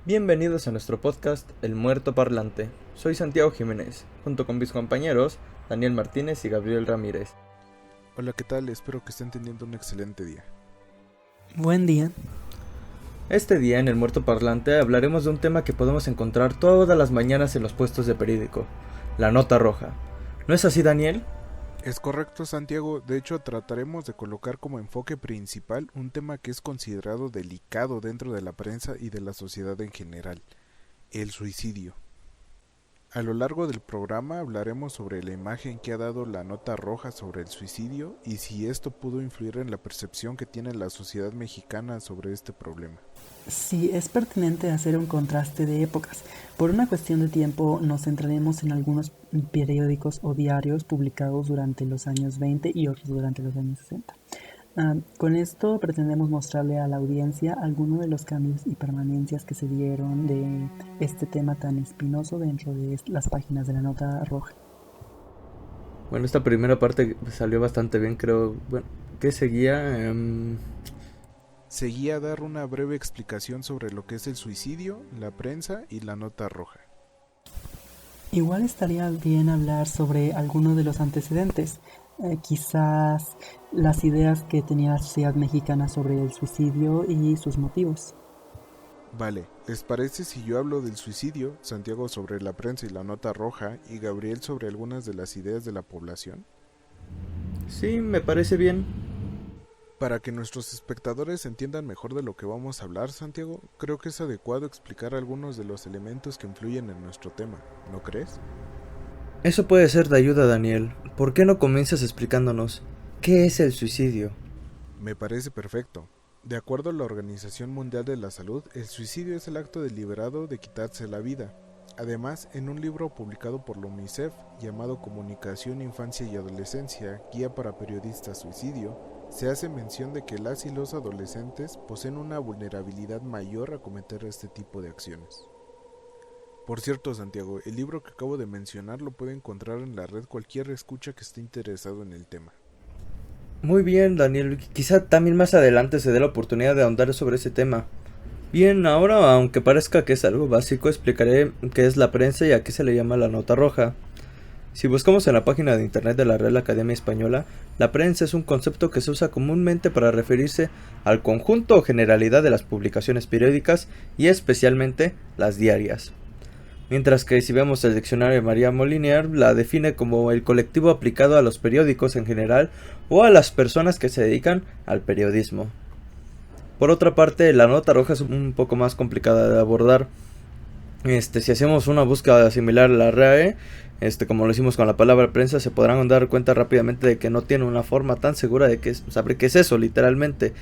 Bienvenidos a nuestro podcast El Muerto Parlante. Soy Santiago Jiménez, junto con mis compañeros Daniel Martínez y Gabriel Ramírez. Hola, ¿qué tal? Espero que estén teniendo un excelente día. Buen día. Este día en El Muerto Parlante hablaremos de un tema que podemos encontrar todas las mañanas en los puestos de periódico, la nota roja. ¿No es así, Daniel? Es correcto, Santiago. De hecho, trataremos de colocar como enfoque principal un tema que es considerado delicado dentro de la prensa y de la sociedad en general: el suicidio. A lo largo del programa hablaremos sobre la imagen que ha dado la nota roja sobre el suicidio y si esto pudo influir en la percepción que tiene la sociedad mexicana sobre este problema. Sí, es pertinente hacer un contraste de épocas. Por una cuestión de tiempo nos centraremos en algunos periódicos o diarios publicados durante los años 20 y otros durante los años 60. Con esto pretendemos mostrarle a la audiencia algunos de los cambios y permanencias que se dieron de este tema tan espinoso dentro de las páginas de la nota roja. Bueno, esta primera parte salió bastante bien, creo. Bueno, ¿qué seguía? Seguía a dar una breve explicación sobre lo que es el suicidio, la prensa y la nota roja. Igual estaría bien hablar sobre algunos de los antecedentes, quizás las ideas que tenía la sociedad mexicana sobre el suicidio y sus motivos. Vale, ¿les parece si yo hablo del suicidio, Santiago sobre la prensa y la nota roja y Gabriel sobre algunas de las ideas de la población? Sí, me parece bien. Para que nuestros espectadores entiendan mejor de lo que vamos a hablar, Santiago, creo que es adecuado explicar algunos de los elementos que influyen en nuestro tema, ¿no crees? Eso puede ser de ayuda, Daniel. ¿Por qué no comienzas explicándonos qué es el suicidio? Me parece perfecto. De acuerdo a la Organización Mundial de la Salud, el suicidio es el acto deliberado de quitarse la vida. Además, en un libro publicado por la UNICEF llamado Comunicación, Infancia y Adolescencia, Guía para Periodistas Suicidio, se hace mención de que las y los adolescentes poseen una vulnerabilidad mayor a cometer este tipo de acciones. Por cierto, Santiago, el libro que acabo de mencionar lo puede encontrar en la red cualquier escucha que esté interesado en el tema. Muy bien, Daniel. Quizá también más adelante se dé la oportunidad de ahondar sobre ese tema. Bien, ahora, aunque parezca que es algo básico, explicaré qué es la prensa y a qué se le llama la nota roja. Si buscamos en la página de internet de la Real Academia Española, la prensa es un concepto que se usa comúnmente para referirse al conjunto o generalidad de las publicaciones periódicas y especialmente las diarias. Mientras que si vemos el diccionario de María Molinier, la define como el colectivo aplicado a los periódicos en general o a las personas que se dedican al periodismo. Por otra parte, la nota roja es un poco más complicada de abordar. Si hacemos una búsqueda similar a la RAE, como lo hicimos con la palabra prensa, se podrán dar cuenta rápidamente de que no tiene una forma tan segura de saber qué es eso, literalmente.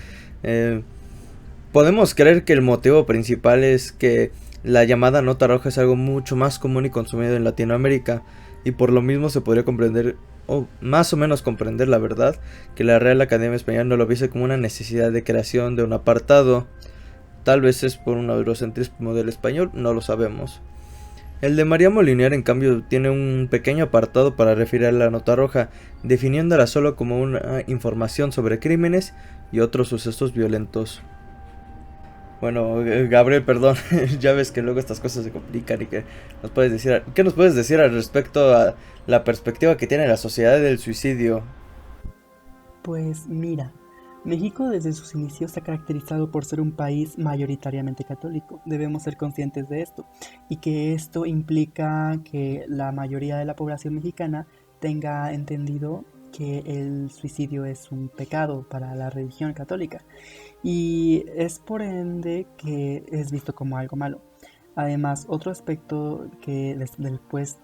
Podemos creer que el motivo principal es que la llamada nota roja es algo mucho más común y consumido en Latinoamérica, y por lo mismo se podría comprender, o más o menos comprender la verdad, que la Real Academia Española no lo viese como una necesidad de creación de un apartado. Tal vez es por un eurocentrismo del español, no lo sabemos. El de María Molinier, en cambio, tiene un pequeño apartado para referir a la nota roja, definiéndola solo como una información sobre crímenes y otros sucesos violentos. Bueno, Gabriel, perdón, ya ves que luego estas cosas se complican y ¿qué nos puedes decir al respecto a la perspectiva que tiene la sociedad del suicidio? Pues mira, México desde sus inicios se ha caracterizado por ser un país mayoritariamente católico. Debemos ser conscientes de esto y que esto implica que la mayoría de la población mexicana tenga entendido que el suicidio es un pecado para la religión católica y es por ende que es visto como algo malo. Además, otro aspecto que después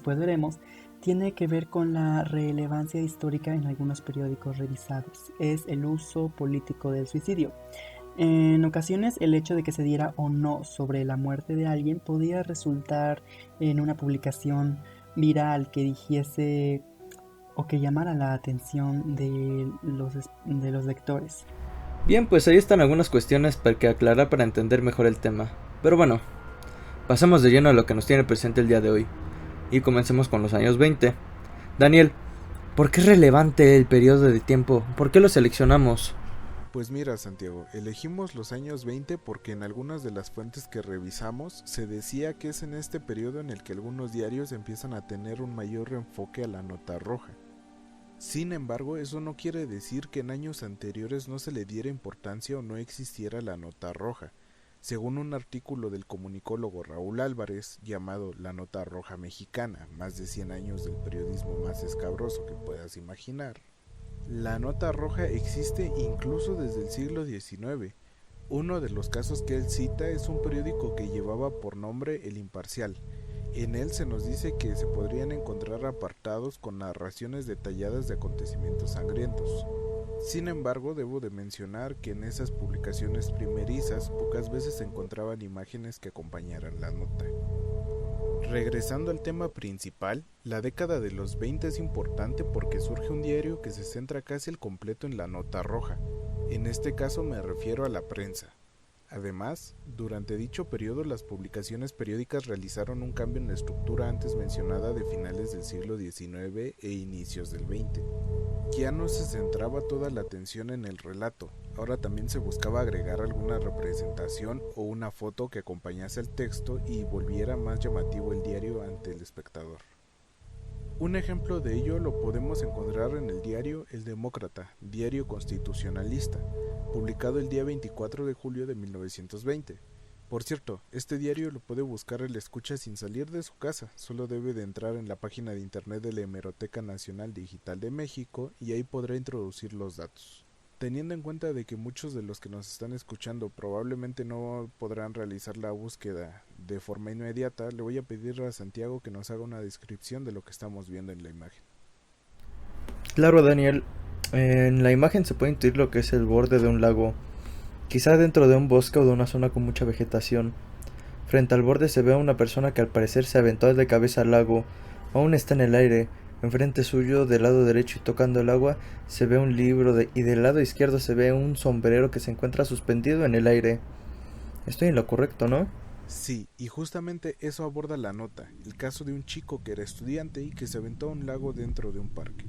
veremos tiene que ver con la relevancia histórica en algunos periódicos revisados. Es el uso político del suicidio. En ocasiones el hecho de que se diera o no sobre la muerte de alguien podía resultar en una publicación viral que dijese o que llamara la atención de los lectores. Bien, pues ahí están algunas cuestiones para que aclarar para entender mejor el tema. Pero bueno, pasemos de lleno a lo que nos tiene presente el día de hoy. Y comencemos con los años 20. Daniel, ¿por qué es relevante el periodo de tiempo? ¿Por qué lo seleccionamos? Pues mira, Santiago, elegimos los años 20 porque en algunas de las fuentes que revisamos se decía que es en este periodo en el que algunos diarios empiezan a tener un mayor enfoque a la nota roja. Sin embargo, eso no quiere decir que en años anteriores no se le diera importancia o no existiera la nota roja. Según un artículo del comunicólogo Raúl Álvarez llamado La Nota Roja Mexicana, más de 100 años del periodismo más escabroso que puedas imaginar, la nota roja existe incluso desde el siglo XIX. Uno de los casos que él cita es un periódico que llevaba por nombre El Imparcial. En él se nos dice que se podrían encontrar apartados con narraciones detalladas de acontecimientos sangrientos. Sin embargo, debo de mencionar que en esas publicaciones primerizas pocas veces se encontraban imágenes que acompañaran la nota. Regresando al tema principal, la década de los 20 es importante porque surge un diario que se centra casi al completo en la nota roja. En este caso me refiero a la prensa. Además, durante dicho periodo las publicaciones periódicas realizaron un cambio en la estructura antes mencionada de finales del siglo XIX e inicios del XX. Ya no se centraba toda la atención en el relato, ahora también se buscaba agregar alguna representación o una foto que acompañase al texto y volviera más llamativo el diario ante el espectador. Un ejemplo de ello lo podemos encontrar en el diario El Demócrata, diario constitucionalista, publicado el día 24 de julio de 1920. Por cierto, este diario lo puede buscar el escucha sin salir de su casa, solo debe de entrar en la página de internet de la Hemeroteca Nacional Digital de México y ahí podrá introducir los datos. Teniendo en cuenta de que muchos de los que nos están escuchando probablemente no podrán realizar la búsqueda de forma inmediata, le voy a pedir a Santiago que nos haga una descripción de lo que estamos viendo en la imagen. Claro, Daniel. En la imagen se puede intuir lo que es el borde de un lago, quizá dentro de un bosque o de una zona con mucha vegetación. Frente al borde se ve a una persona que al parecer se aventó de cabeza al lago, aún está en el aire. Enfrente suyo, del lado derecho y tocando el agua, se ve un libro y del lado izquierdo se ve un sombrero que se encuentra suspendido en el aire. Estoy en lo correcto, ¿no? Sí, y justamente eso aborda la nota, el caso de un chico que era estudiante y que se aventó a un lago dentro de un parque.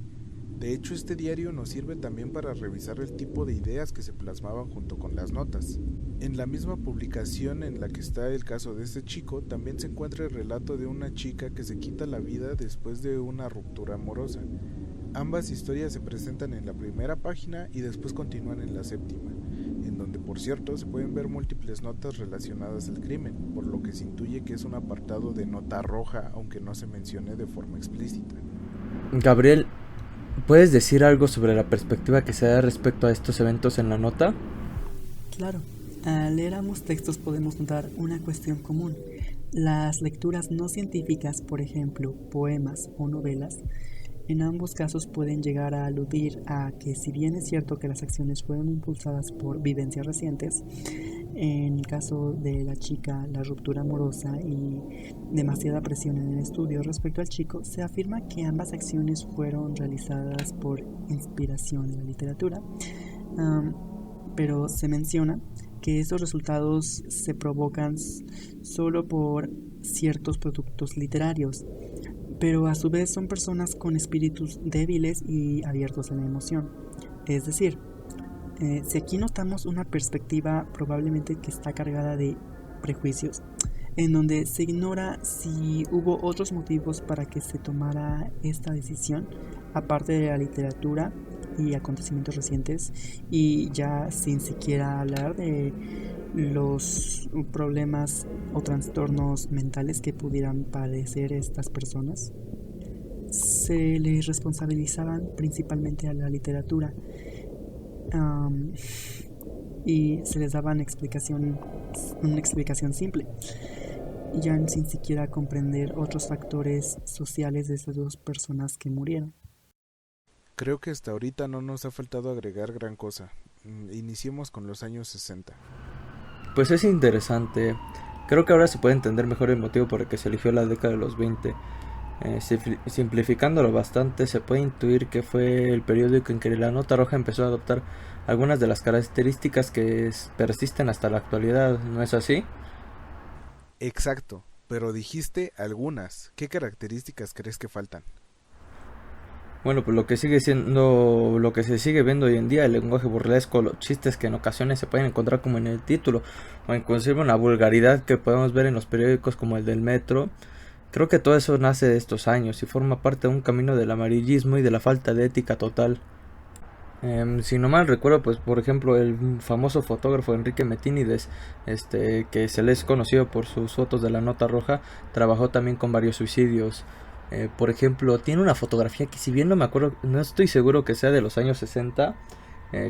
De hecho, este diario nos sirve también para revisar el tipo de ideas que se plasmaban junto con las notas. En la misma publicación en la que está el caso de este chico, también se encuentra el relato de una chica que se quita la vida después de una ruptura amorosa. Ambas historias se presentan en la primera página y después continúan en la séptima, en donde por cierto se pueden ver múltiples notas relacionadas al crimen, por lo que se intuye que es un apartado de nota roja, aunque no se mencione de forma explícita. Gabriel, ¿puedes decir algo sobre la perspectiva que se da respecto a estos eventos en la nota? Claro, al leer ambos textos podemos notar una cuestión común. Las lecturas no científicas, por ejemplo, poemas o novelas, en ambos casos pueden llegar a aludir a que si bien es cierto que las acciones fueron impulsadas por vivencias recientes, en el caso de la chica, la ruptura amorosa y demasiada presión en el estudio respecto al chico, se afirma que ambas acciones fueron realizadas por inspiración en la literatura, pero se menciona que estos resultados se provocan solo por ciertos productos literarios, pero a su vez son personas con espíritus débiles y abiertos a la emoción. Es decir, si aquí notamos una perspectiva probablemente que está cargada de prejuicios, en donde se ignora si hubo otros motivos para que se tomara esta decisión, aparte de la literatura y acontecimientos recientes, y ya sin siquiera hablar de los problemas o trastornos mentales que pudieran padecer estas personas. Se les responsabilizaban principalmente a la literatura, y se les daba una explicación simple, ya sin siquiera comprender otros factores sociales de esas dos personas que murieron. Creo que hasta ahorita no nos ha faltado agregar gran cosa. Iniciemos con los años 60. Pues es interesante. Creo que ahora se puede entender mejor el motivo por el que se eligió la década de los 20. Simplificándolo bastante, se puede intuir que fue el periodo en que la nota roja empezó a adoptar algunas de las características que persisten hasta la actualidad, ¿no es así? Exacto, pero dijiste algunas. ¿Qué características crees que faltan? Bueno, pues lo que sigue siendo, lo que se sigue viendo hoy en día, el lenguaje burlesco, los chistes que en ocasiones se pueden encontrar como en el título, o inclusive una vulgaridad que podemos ver en los periódicos como el del Metro. Creo que todo eso nace de estos años y forma parte de un camino del amarillismo y de la falta de ética total. Si no mal recuerdo, pues por ejemplo el famoso fotógrafo Enrique Metínides, que se le es conocido por sus fotos de la nota roja, trabajó también con varios suicidios. Por ejemplo, tiene una fotografía que si bien no me acuerdo, no estoy seguro que sea de los años 60,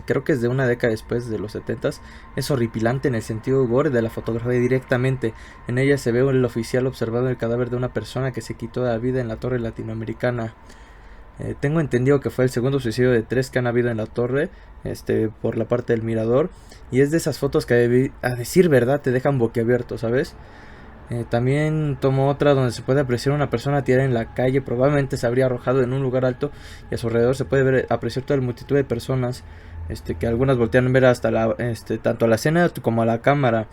creo que es de una década después de los 70, es horripilante en el sentido gore de la fotografía directamente. En ella se ve el oficial observando el cadáver de una persona que se quitó la vida en la torre latinoamericana. Tengo entendido que fue el segundo suicidio de 3 que han habido en la torre, por la parte del mirador. Y es de esas fotos que a decir verdad te dejan boquiabierto, ¿sabes? También tomó otra donde se puede apreciar una persona tirada en la calle, probablemente se habría arrojado en un lugar alto y a su alrededor se puede apreciar toda la multitud de personas, que algunas voltean a ver hasta tanto a la escena como a la cámara.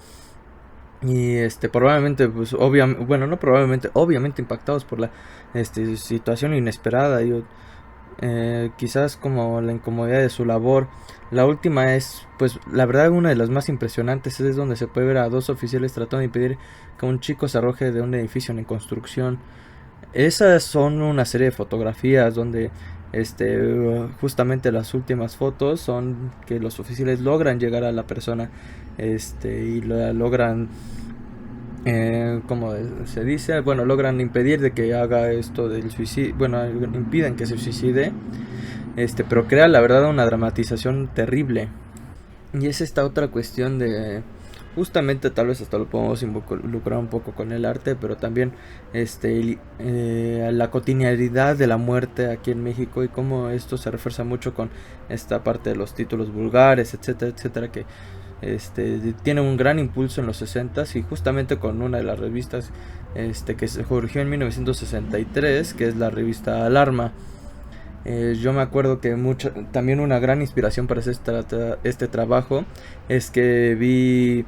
Y probablemente, pues obviamente, bueno, no probablemente, obviamente impactados por la situación inesperada. Quizás como la incomodidad de su labor. La última es, pues la verdad, una de las más impresionantes. Es donde se puede ver a dos oficiales tratando de impedir que un chico se arroje de un edificio en construcción. Esas son una serie de fotografías donde justamente las últimas fotos son que los oficiales logran llegar a la persona, y la logran, como se dice, bueno, logran impedir de que haga esto del suicidio, bueno, impiden que se suicide, pero crea la verdad una dramatización terrible. Y es esta otra cuestión de, justamente tal vez hasta lo podemos involucrar un poco con el arte, pero también la cotidianidad de la muerte aquí en México y cómo esto se refuerza mucho con esta parte de los títulos vulgares, etcétera, etcétera, que tiene un gran impulso en los 60s y justamente con una de las revistas que se surgió en 1963, que es la revista Alarma. Yo me acuerdo que también una gran inspiración para hacer este trabajo es que vi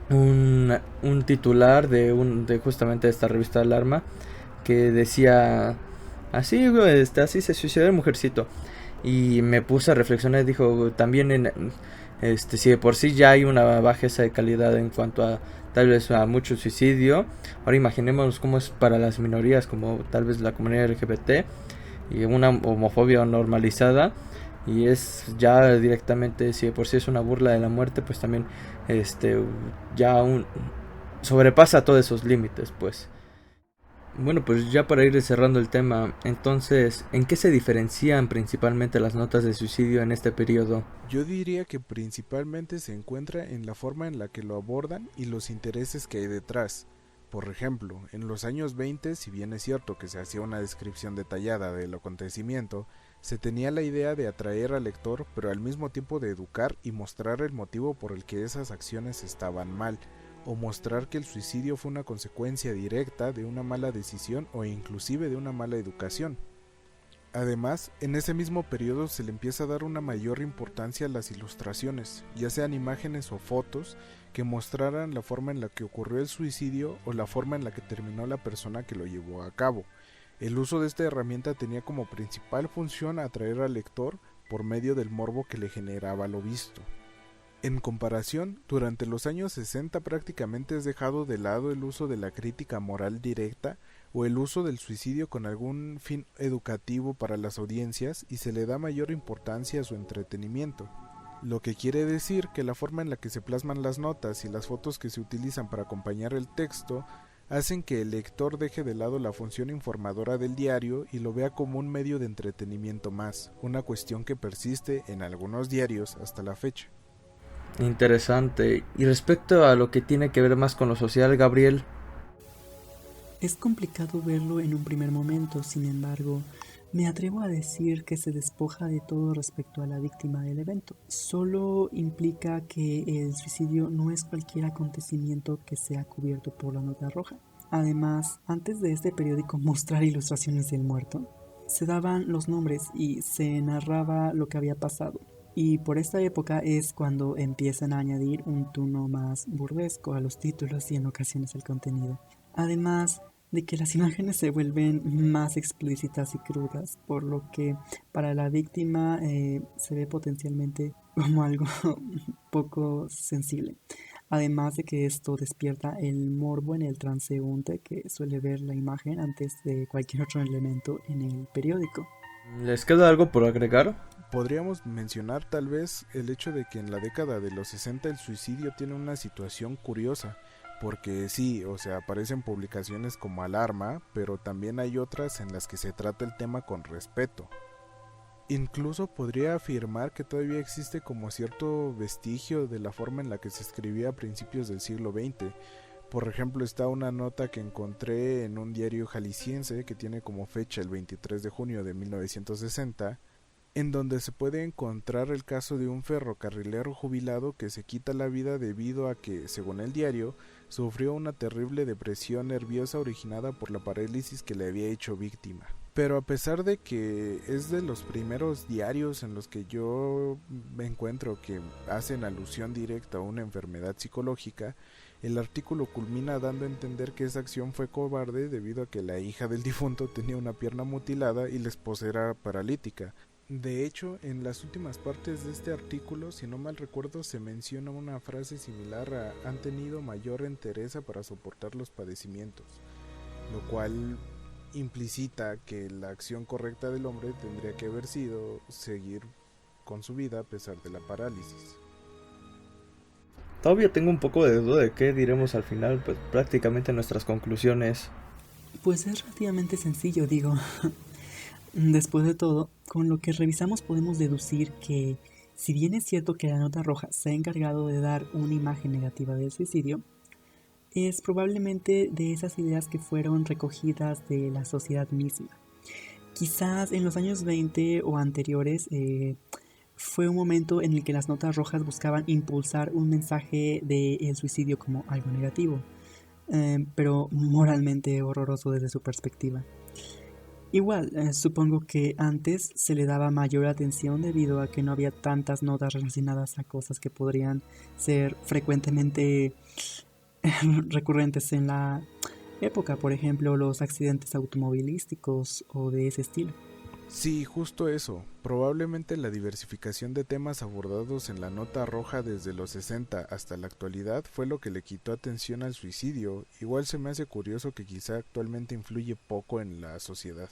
un titular de justamente esta revista Alarma que decía así, así se suicidó el mujercito. Y me puse a reflexionar, dijo también si de por sí ya hay una bajeza de calidad en cuanto a tal vez a mucho suicidio, ahora imaginemos cómo es para las minorías como tal vez la comunidad LGBT y una homofobia normalizada, y es ya directamente, si de por sí es una burla de la muerte, pues también ya sobrepasa todos esos límites, pues. Bueno, pues ya para ir cerrando el tema, entonces, ¿en qué se diferencian principalmente las notas de suicidio en este periodo? Yo diría que principalmente se encuentra en la forma en la que lo abordan y los intereses que hay detrás. Por ejemplo, en los años 20, si bien es cierto que se hacía una descripción detallada del acontecimiento, se tenía la idea de atraer al lector, pero al mismo tiempo de educar y mostrar el motivo por el que esas acciones estaban mal, o mostrar que el suicidio fue una consecuencia directa de una mala decisión o inclusive de una mala educación. Además, en ese mismo periodo se le empieza a dar una mayor importancia a las ilustraciones, ya sean imágenes o fotos, que mostraran la forma en la que ocurrió el suicidio o la forma en la que terminó la persona que lo llevó a cabo. El uso de esta herramienta tenía como principal función atraer al lector por medio del morbo que le generaba lo visto. En comparación, durante los años 60 prácticamente es dejado de lado el uso de la crítica moral directa o el uso del suicidio con algún fin educativo para las audiencias y se le da mayor importancia a su entretenimiento. Lo que quiere decir que la forma en la que se plasman las notas y las fotos que se utilizan para acompañar el texto hacen que el lector deje de lado la función informadora del diario y lo vea como un medio de entretenimiento más, una cuestión que persiste en algunos diarios hasta la fecha. Interesante. Y respecto a lo que tiene que ver más con lo social, Gabriel. Es complicado verlo en un primer momento, sin embargo, me atrevo a decir que se despoja de todo respecto a la víctima del evento. Solo implica que el suicidio no es cualquier acontecimiento que sea cubierto por la nota roja. Además, antes de este periódico mostrar ilustraciones del muerto, se daban los nombres y se narraba lo que había pasado. Y por esta época es cuando empiezan a añadir un tono más burlesco a los títulos y en ocasiones al contenido. Además, de que las imágenes se vuelven más explícitas y crudas, por lo que para la víctima se ve potencialmente como algo poco sensible. Además de que esto despierta el morbo en el transeúnte que suele ver la imagen antes de cualquier otro elemento en el periódico. ¿Les queda algo por agregar? Podríamos mencionar tal vez el hecho de que en la década de los 60 el suicidio tiene una situación curiosa, porque sí, o sea, aparecen publicaciones como Alarma, pero también hay otras en las que se trata el tema con respeto. Incluso podría afirmar que todavía existe como cierto vestigio de la forma en la que se escribía a principios del siglo XX. Por ejemplo, está una nota que encontré en un diario jalisciense que tiene como fecha el 23 de junio de 1960, en donde se puede encontrar el caso de un ferrocarrilero jubilado que se quita la vida debido a que, según el diario, sufrió una terrible depresión nerviosa originada por la parálisis que le había hecho víctima. Pero a pesar de que es de los primeros diarios en los que yo me encuentro que hacen alusión directa a una enfermedad psicológica, el artículo culmina dando a entender que esa acción fue cobarde debido a que la hija del difunto tenía una pierna mutilada y la esposa era paralítica. De hecho, en las últimas partes de este artículo, si no mal recuerdo, se menciona una frase similar a "han tenido mayor entereza para soportar los padecimientos", lo cual implicita que la acción correcta del hombre tendría que haber sido seguir con su vida a pesar de la parálisis. Todavía tengo un poco de duda de qué diremos al final, pues prácticamente nuestras conclusiones. Pues es relativamente sencillo, digo. Después de todo, con lo que revisamos podemos deducir que, si bien es cierto que la nota roja se ha encargado de dar una imagen negativa del suicidio, es probablemente de esas ideas que fueron recogidas de la sociedad misma. Quizás en los años 20 o anteriores fue un momento en el que las notas rojas buscaban impulsar un mensaje del suicidio como algo negativo, pero moralmente horroroso desde su perspectiva. Igual, supongo que antes se le daba mayor atención debido a que no había tantas notas relacionadas a cosas que podrían ser frecuentemente recurrentes en la época, por ejemplo, los accidentes automovilísticos o de ese estilo. Sí, justo eso. Probablemente la diversificación de temas abordados en la nota roja desde los 60 hasta la actualidad fue lo que le quitó atención al suicidio. Igual se me hace curioso que quizá actualmente influye poco en la sociedad.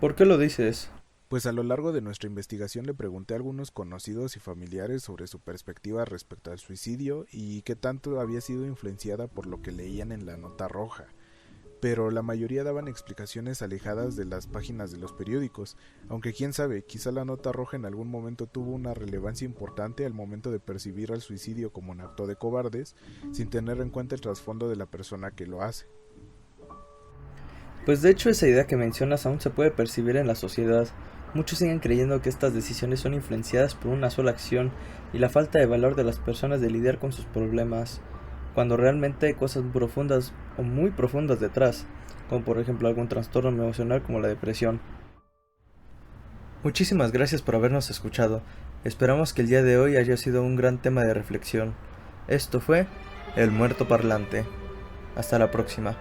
¿Por qué lo dices? Pues a lo largo de nuestra investigación le pregunté a algunos conocidos y familiares sobre su perspectiva respecto al suicidio y qué tanto había sido influenciada por lo que leían en la nota roja. Pero la mayoría daban explicaciones alejadas de las páginas de los periódicos, aunque quién sabe, quizá la nota roja en algún momento tuvo una relevancia importante al momento de percibir al suicidio como un acto de cobardes, sin tener en cuenta el trasfondo de la persona que lo hace. Pues de hecho esa idea que mencionas aún se puede percibir en la sociedad. Muchos siguen creyendo que estas decisiones son influenciadas por una sola acción y la falta de valor de las personas de lidiar con sus problemas, cuando realmente hay cosas profundas o muy profundas detrás, como por ejemplo algún trastorno emocional como la depresión. Muchísimas gracias por habernos escuchado. Esperamos que el día de hoy haya sido un gran tema de reflexión. Esto fue El Muerto Parlante. Hasta la próxima.